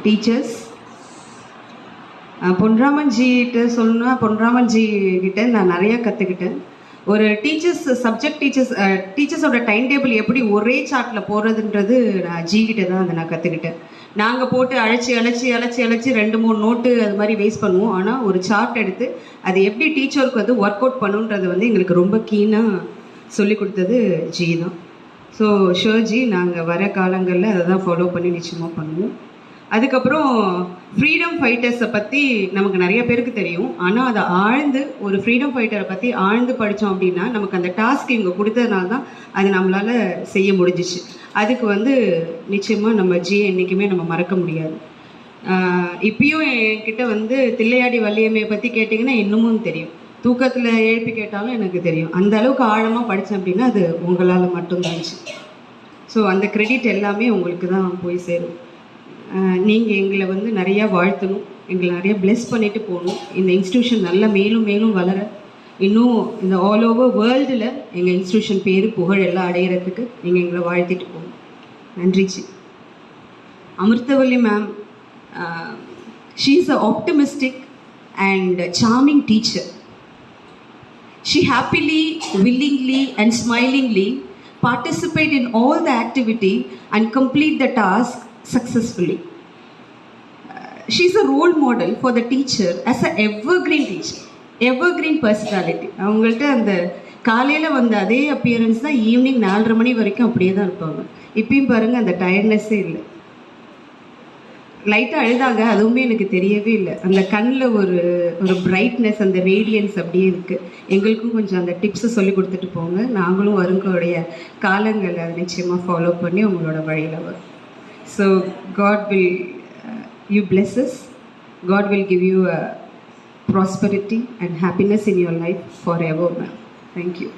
Teachers. பொன்ராமன்ஜிகிட்ட சொல்லணும்னா, பொன்ராமன்ஜி கிட்ட நான் நிறையா கற்றுக்கிட்டேன். ஒரு டீச்சர்ஸோட டைம் டேபிள் எப்படி ஒரே சார்ட்டில் போடுறதுன்றது நான் ஜிகிட்ட தான் அதை நான் கற்றுக்கிட்டேன். நாங்கள் போட்டு அழைச்சி 2-3 நோட்டு அது மாதிரி வேஸ்ட் பண்ணுவோம். ஆனால் ஒரு சார்ட் எடுத்து அது எப்படி டீச்சருக்கு வந்து ஒர்க் அவுட் பண்ணுன்றது வந்து எங்களுக்கு ரொம்ப கீனாக சொல்லி கொடுத்தது ஜி தான். ஸோ ஷோர்ஜி, நாங்கள் வர காலங்களில் அதை தான் ஃபாலோ பண்ணி நிச்சயமாக பண்ணுவோம். அதுக்கப்புறம் ஃப்ரீடம் ஃபைட்டர்ஸை பற்றி நமக்கு நிறைய பேருக்கு தெரியும். ஆனால் அதை ஆழ்ந்து ஒரு ஃப்ரீடம் ஃபைட்டரை பற்றி ஆழ்ந்து படித்தோம் அப்படின்னா நமக்கு அந்த டாஸ்க் இவங்க கொடுத்ததுனால தான் அது நம்மளால் செய்ய முடிஞ்சிச்சு. அதுக்கு வந்து நிச்சயமாக நம்ம ஜி என்றைக்குமே நம்ம மறக்க முடியாது. இப்பயும் என்கிட்ட வந்து தில்லையாடி வள்ளியம்மையை பற்றி கேட்டிங்கன்னா இன்னமும் தெரியும். தூக்கத்தில் எழுப்பி கேட்டாலும் எனக்கு தெரியும். அந்த அளவுக்கு ஆழமாக படித்தேன் அப்படின்னா அது உங்களால் மட்டும்தான்ச்சு. ஸோ அந்த கிரெடிட் எல்லாமே உங்களுக்கு தான் போய் சேரும். நீங்கள் எங்களை வந்து நிறையா வாழ்த்தணும், எங்களை நிறையா பிளெஸ் பண்ணிட்டு போகணும். இந்த இன்ஸ்டியூஷன் நல்லா மேலும் மேலும் வளர, இன்னும் இந்த ஆல் ஓவர் வேர்ல்டில் எங்கள் இன்ஸ்டியூஷன் பேர் புகழ் எல்லாம் அடையிறதுக்கு நீங்கள் எங்களை வாழ்த்திட்டு போகணும். நன்றிச்சு. Amirthavalli ma'am, she is a optimistic and charming teacher. She happily, willingly and smilingly participate in all the activity and complete the task successfully. She is a role model for the teacher as an evergreen teacher, evergreen personality. அவங்கள்ட்ட அந்த காலையில் வந்த அதே appearance தான் evening 4:30 மணி வரைக்கும் அப்படியே தான் இருப்பாங்க. இப்பயும் பாருங்கள், அந்த டயர்ட்னஸ்ஸே இல்லை. லைட்டாக அழுதாங்க, அதுவுமே எனக்கு தெரியவே இல்லை. அந்த கண்ணில் ஒரு பிரைட்னஸ், அந்த ரேடியன்ஸ் அப்படியே இருக்குது. எங்களுக்கும் கொஞ்சம் அந்த டிப்ஸை சொல்லி கொடுத்துட்டு போங்க. நாங்களும் வருங்களுடைய காலங்களை அதை நிச்சயமாக ஃபாலோ பண்ணி உங்களோட வழியில் வரும். So God will you bless us. God will give you prosperity and happiness in your life forever, ma'am. Thank you.